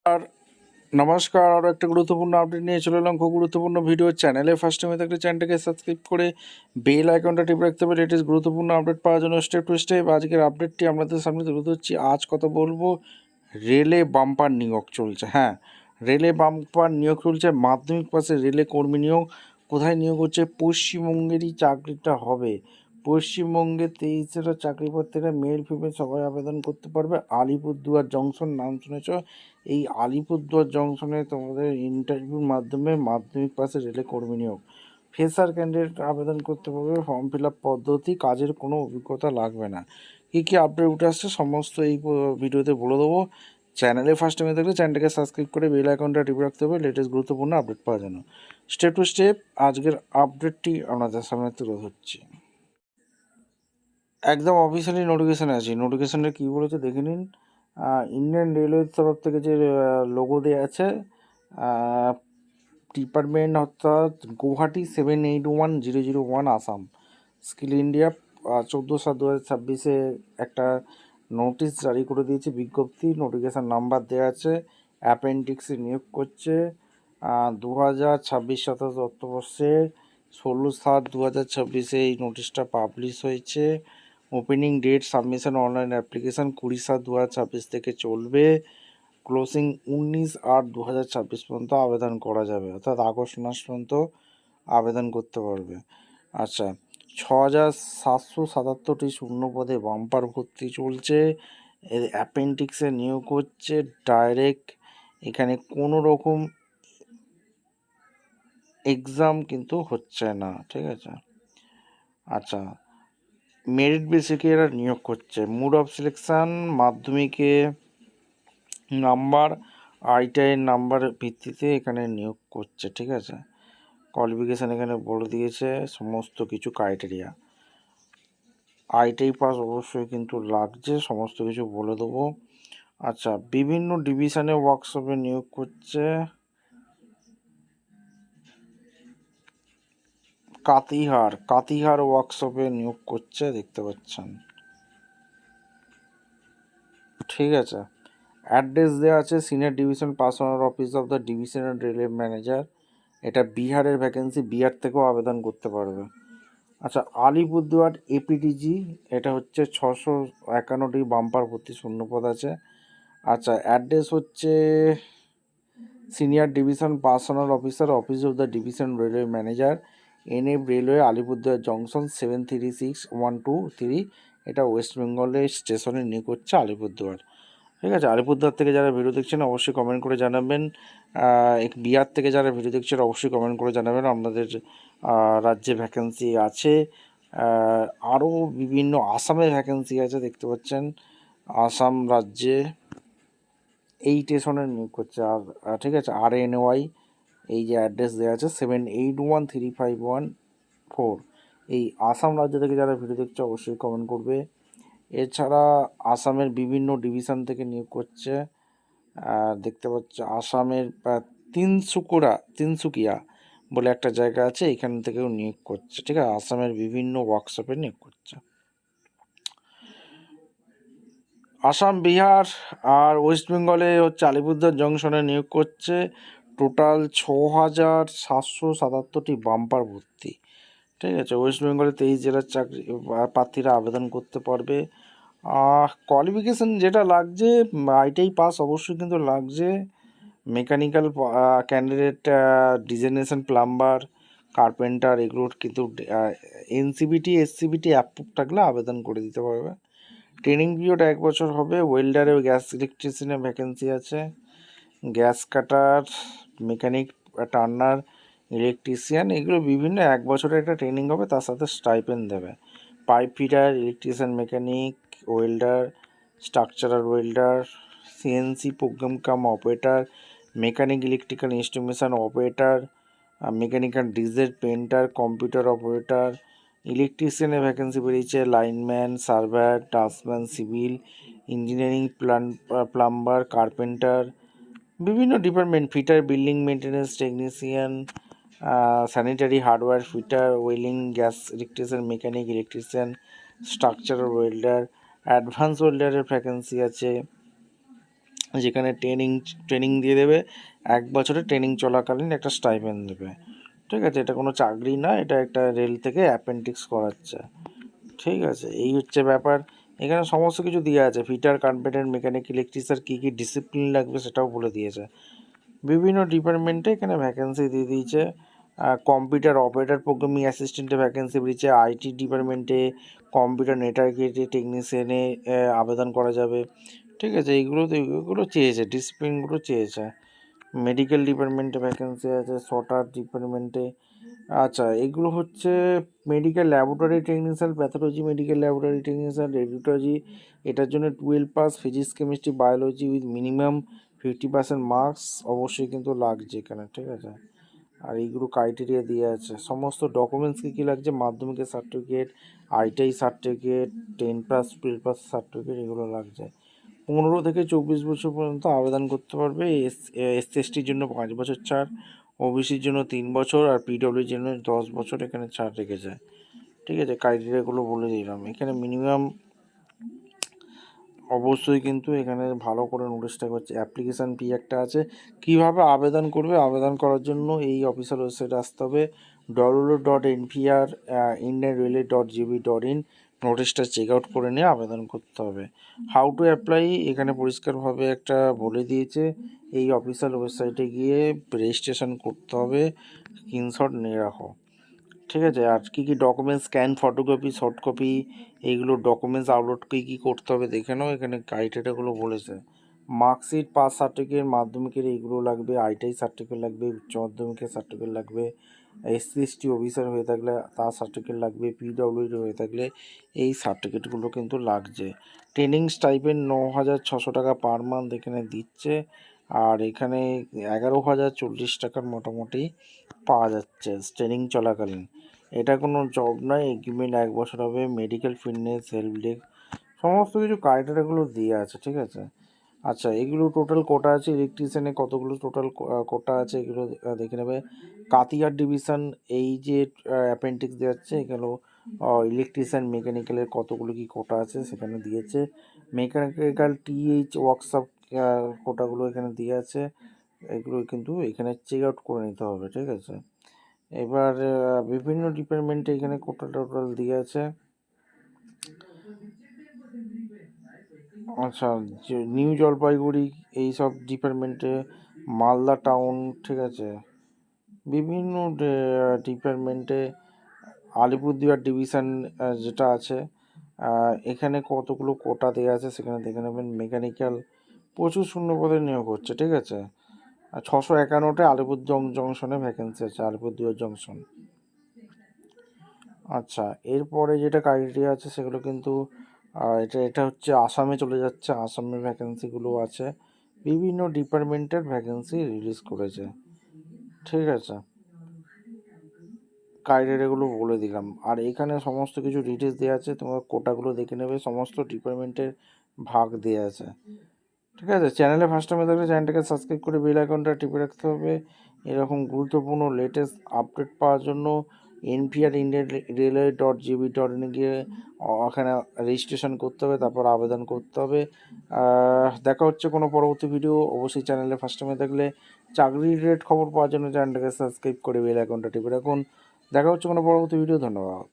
আর নমস্কার, আরও একটা গুরুত্বপূর্ণ আপডেট নিয়ে চলে এলাম। খুব গুরুত্বপূর্ণ ভিডিও। চ্যানেলে ফার্স্ট টাইমে থাকলে চ্যানেলটাকে সাবস্ক্রাইব করে বেল আইকনটা টিপে রাখতে হবে লেটেস্ট গুরুত্বপূর্ণ আপডেট পাওয়ার জন্য। স্টেপ টু স্টেপ আজকের আপডেটটি আপনাদের সামনে তুলে ধরছি। আজ কথা বলবো রেলে বাম্পার নিয়োগ চলছে। হ্যাঁ, রেলে বাম্পার নিয়োগ চলছে। মাধ্যমিক পাশে রেলে কর্মী নিয়োগ। কোথায় নিয়োগ হচ্ছে? পশ্চিমবঙ্গেরই চাকরিটা হবে। পশ্চিমবঙ্গে 23টা চাকরি প্রার্থীরা মেল ফিমেল সবাই আবেদন করতে পারবে। আলিপুরদুয়ার জংশন নাম শুনেছ? এই আলিপুরদুয়ার জংশনে তোমাদের ইন্টারভিউর মাধ্যমে মাধ্যমিক পাশে রেলে কর্মী নিয়োগ। ফ্রেশার ক্যান্ডিডেট আবেদন করতে পারবে। ফর্ম ফিল আপ পদ্ধতি, কাজের কোনো অভিজ্ঞতা লাগবে না। কী কী আপডেট উঠে আসছে সমস্ত এই ভিডিওতে বলে দেবো। চ্যানেলে ফার্স্ট টাইমে থাকলে চ্যানেলটাকে সাবস্ক্রাইব করে বেল আইকনটা টিপে রাখতে হবে লেটেস্ট গুরুত্বপূর্ণ আপডেট পাওয়ার জন্য। স্টেপ টু স্টেপ আজকের আপডেটটি আপনাদের সামনে তুলে ধরছি। একদম অফিসিয়ালি নোটিফিকেশানে আছে। নোটিফিকেশানে কী বলেছে দেখে নিন। ইন্ডিয়ান রেলওয়ের তরফ থেকে যে লোগো দেওয়া আছে, ডিপার্টমেন্ট অর্থাৎ গুয়াহাটি 781001 আসাম, স্কিল ইন্ডিয়া 14/7/2026 একটা নোটিশ জারি করে দিয়েছে, বিজ্ঞপ্তি। নোটিফিকেশান নাম্বার দেওয়া আছে। অ্যাপেন্ডিক্সে নিয়োগ করছে 2026-27 অর্থবর্ষে 16/7/2026 এই নোটিশটা পাবলিশ হয়েছে। Opening date submission online application 20/7/2026 থেকে চলবে। ক্লোজিং 19/8/2026 পর্যন্ত আবেদন করা যাবে, অর্থাৎ আগস্ট মাস পর্যন্ত আবেদন করতে পারবে। আচ্ছা, 6777টি শূন্য পদে বাম্পার ভর্তি চলছে। অ্যাপেন্ডিক্সে নিয়োগ হচ্ছে ডাইরেক্ট। এখানে কোনো রকম এক্সাম কিন্তু হচ্ছে না, ঠিক আছে। আচ্ছা, মেরিট বেসিকে এরা নিয়োগ করছে। মোড অফ সিলেকশান মাধ্যমিকে নাম্বার, আইটিআইয়ের নাম্বারের ভিত্তিতে এখানে নিয়োগ করছে, ঠিক আছে। কোয়ালিফিকেশান এখানে বলে দিয়েছে সমস্ত কিছু ক্রাইটেরিয়া। আইটিআই পাস অবশ্যই কিন্তু লাগছে, সমস্ত কিছু বলে দেবো। আচ্ছা, বিভিন্ন ডিভিশনে ওয়ার্কশপে নিয়োগ করছে। কাতিহার ওয়ার্কশপে নিয়োগ করছে, দেখতে পাচ্ছেন, ঠিক আছে। অ্যাড্রেস দেওয়া আছে senior division personal office of the divisional railway manager. এটা বিহারের ভ্যাকেন্সি, বিহার থেকেও আবেদন করতে পারবে। আচ্ছা, আলিপুরদুয়ার এপিডিজি, এটা হচ্ছে 651টি বাম্পার ভর্তি শূন্যপদ আছে। আচ্ছা, অ্যাড্রেস হচ্ছে senior division personal officer office of the division railway manager, NF railway, Alipurduar junction 736123। এটা ওয়েস্ট বেঙ্গলের স্টেশনে নিয়োগ হচ্ছে আলিপুরদুয়ার, ঠিক আছে। আলিপুরদুয়ার থেকে যারা ভিডিও দেখছেন অবশ্যই কমেন্ট করে জানাবেন। বিহার থেকে যারা ভিডিও দেখছেন অবশ্যই কমেন্ট করে জানাবেন আপনাদের রাজ্যে ভ্যাকেন্সি আছে। আরও বিভিন্ন আসামে ভ্যাকেন্সি আছে, দেখতে পাচ্ছেন। আসাম রাজ্যে এই স্টেশনে নিয়োগ করছে। আর ঠিক আছে, RNY এই যে অ্যাড্রেস দেওয়া আছে 78135114, এই আসাম রাজ্য থেকে যারা ভিডিও দেখছে অবশ্যই কমেন্ট করবে। এছাড়া আসামের বিভিন্ন ডিভিশন থেকে নিয়োগ করছে। দেখতে পাচ্ছ আসামের তিনসুকিয়া বলে একটা জায়গা আছে, এখান থেকেও নিয়োগ করছে, ঠিক আছে। আসামের বিভিন্ন ওয়ার্কশপে নিয়োগ করছে। আসাম, বিহার আর ওয়েস্ট বেঙ্গলে হচ্ছে আলিপুরদুয়ার জংশনে নিয়োগ করছে। টোটাল 6777টি বাম্পার ভর্তি, ঠিক আছে। ওয়েস্ট বেঙ্গলে 23 জেলার চাকরি প্রার্থীরা আবেদন করতে পারবে। কোয়ালিফিকেশান যেটা লাগছে, আইটিআই পাস অবশ্যই কিন্তু লাগছে। Mechanical candidate, designation, plumber, carpenter, এগুলোর কিন্তু এনসিবিটি এসসিবিটি অ্যাপ্রুভ থাকলে আবেদন করে দিতে পারবে। ট্রেনিং পিরিয়ড 1 বছর হবে। ওয়েল্ডারে গ্যাস ইলেকট্রিশিয়ানের ভ্যাকেন্সি আছে। Gas cutter, mechanic, Turner, electrician, এগুলো বিভিন্ন 1 বছরের একটা ট্রেনিং হবে, তার সাথে স্টাইপেন্ড দেবে। Pipe fitter, electrician, mechanic, welder, structural welder, CNC program cum operator, mechanic electrical instrumentation operator, mechanical diesel painter, computer operator, ইলেকট্রিশিয়ানের ভ্যাকেন্সি বেরিয়েছে। Lineman, server, draftsman, civil engineering, plumber, carpenter, বিভিন্ন department, fitter, building maintenance technician, sanitary hardware fitter, welding, gas electrician, mechanic electrician, structural welder, advance ওয়েল্ডারের vacancy আছে। যেখানে training দিয়ে দেবে, 1 বছরে training চলাকালীন একটা স্টাইপেন্ড দেবে। ঠিক আছে, এটা কোনো চাকরি না, এটা একটা রেল থেকে অ্যাপেন্ডিক্স করাচ্ছে। ঠিক আছে, এই হচ্ছে ব্যাপার। এখানে সমস্ত কিছু দেওয়া আছে, ফিটার, কার্পেন্টার, মেকানিক, ইলেকট্রিশিয়ান কী কী ডিসিপ্লিন লাগবে সেটাও বলে দিয়েছে। বিভিন্ন ডিপার্টমেন্টে এখানে ভ্যাকেন্সি দিয়ে দিয়েছে। কম্পিউটার অপারেটর, প্রোগ্রামিং অ্যাসিস্ট্যান্টে ভ্যাকেন্সি বেরিয়েছে। আইটি ডিপার্টমেন্টে কম্পিউটার নেটওয়ার্কের টেকনিশিয়ানে আবেদন করা যাবে। ঠিক আছে, এগুলো চেয়েছে, ডিসিপ্লিনগুলো চেয়েছে। মেডিকেল ডিপার্টমেন্টে ভ্যাকেন্সি আছে, সটার ডিপার্টমেন্টে। আচ্ছা, এগুলো হচ্ছে medical laboratory technician, pathology medical laboratory technician, radiology. এটার জন্য 12 pass physics, chemistry, biology with minimum 50% marks অবশ্যই কিন্তু লাগছে এখানে। ঠিক আছে, আর এইগুলো ক্রাইটেরিয়া দিয়ে আছে। সমস্ত ডকুমেন্টস কী কী লাগছে, মাধ্যমিকের certificate, ITI certificate, 10+ 12 pass certificate, এগুলো লাগছে। 15 থেকে 24 বছর পর্যন্ত আবেদন করতে পারবে। এসসি এসটির জন্য 5 বছর ছাড়, ওবিসির জন্য 3 বছর, আর পিডব্লিউর জন্য 10 বছর এখানে ছাড় রেখেছে। ঠিক আছে, ক্রাইটেরিয়াগুলো বলে দিলাম। এখানে মিনিমাম অবশ্যই কিন্তু এখানে ভালো করে নোটিশটা করছে। অ্যাপ্লিকেশান ফি একটা আছে। কীভাবে আবেদন করবে, আবেদন করার জন্য এই অফিসিয়াল ওয়েবসাইটে আসতে হবে, www.npr.indianrailway.gov.in। নোটিশটা চেক আউট করে নিয়ে আবেদন করতে হবে। হাউ টু অ্যাপ্লাই এখানে পরিষ্কারভাবে একটা বলে দিয়েছে। এই অফিসিয়াল ওয়েবসাইটে গিয়ে রেজিস্ট্রেশন করতে হবে, স্ক্রিনশট নিয়ে রাখো। ঠিক আছে, আর কী কী documents, scan, photocopy, soft copy, এইগুলো ডকুমেন্টস আপলোড কী কী করতে হবে দেখে নাও। এখানে ক্রাইটেরিয়াগুলো বলেছে। মার্কশিট, পাস সার্টিফিকেট, মাধ্যমিকের এইগুলো লাগবে, আইটিআই সার্টিফিকেট লাগবে, উচ্চ মাধ্যমিকের সার্টিফিকেট লাগবে, এসসি এসটি অফিসার হয়ে থাকলে তার সার্টিফিকেট লাগবে, পিডব্লিউডি হয়ে থাকলে এই সার্টিফিকেটগুলো কিন্তু লাগছে। ট্রেনিং স্টাইপেন্ড 9,600 টাকা পার মান্থ এখানে দিচ্ছে। আর এখানে 11,040 টাকার মোটামুটি পাওয়া যাচ্ছে ট্রেনিং চলাকালীন। এটা কোনো জব নয়, এগ্রিমেন্ট 1 বছর হবে। মেডিকেল ফিটনেস, হেল্প ডেস্ক, সমস্ত কিছু ক্রাইটেরিয়াগুলো দিয়ে আছে। ঠিক আছে, আচ্ছা, এগুলো টোটাল কোটা আছে, ইলেকট্রিশিয়ানে কতগুলো টোটাল কোটা আছে এগুলো দেখে নেবে। কাতিয়ার ডিভিশন, এই যে অ্যাপেন্ডিক্স দেওয়াচ্ছে, এগুলো ইলেকট্রিশিয়ান মেকানিক্যালের কতগুলো কি কোটা আছে সেখানে দিয়েছে। মেকানিক্যাল টিএইচ ওয়ার্কশপ কোটাগুলো এখানে দিয়ে আছে। এগুলো কিন্তু এখানে চেক আউট করে নিতে হবে। ঠিক আছে, এবার বিভিন্ন ডিপার্টমেন্টে এখানে কোটা টোটাল দিয়ে আছে। আচ্ছা, যে নিউ জলপাইগুড়ি এই সব ডিপার্টমেন্টে, মালদা টাউন, ঠিক আছে, বিভিন্ন ডিপার্টমেন্টে, আলিপুরদুয়ার ডিভিশন যেটা আছে, এখানে কতগুলো কোটা দেওয়া আছে সেখানে দেখে নেবেন। মেকানিক্যাল প্রচুর শূন্যপদে নিয়োগ হচ্ছে। ঠিক আছে, আর 651টা আলিপুর জংশনে ভ্যাকেন্সি আছে, আলিপুরদুয়ার জংশন। আচ্ছা, এরপরে যেটা ক্রাইটেরিয়া আছে সেগুলো কিন্তু এটা হচ্ছে আসামে চলে যাচ্ছে। আসামের ভ্যাকেন্সিগুলো আছে, বিভিন্ন ডিপার্টমেন্টের ভ্যাকেন্সি রিলিজ করেছে। ঠিক আছে, ক্রাইটেরিয়াগুলো বলে দিলাম। আর এখানে সমস্ত কিছু ডিটেলস দেওয়া আছে, তোমার কোটাগুলো দেখে নেবে, সমস্ত ডিপার্টমেন্টের ভাগ দেওয়া আছে। ঠিক আছে, চ্যানেলে ফার্স্ট টাইমে থাকলে চ্যানেলটাকে সাবস্ক্রাইব করে বেল আইকনটা টিপে রাখতে হবে। এরকম গুরুত্বপূর্ণ লেটেস্ট আপডেট পাওয়ার জন্য npr.indianrailway.gov.in গিয়ে ওখানে রেজিস্ট্রেশন করতে হবে, তারপর আবেদন করতে হবে। দেখা হচ্ছে কোনো পরবর্তী ভিডিও। অবশ্যই চ্যানেলে ফার্স্ট টাইমে থাকলে চাকরির রিলেটেড খবর পাওয়ার জন্য চ্যানেলটাকে সাবস্ক্রাইব করে বেল আইকনটা টিপে রাখুন। দেখা হচ্ছে কোনো পরবর্তী ভিডিও। ধন্যবাদ।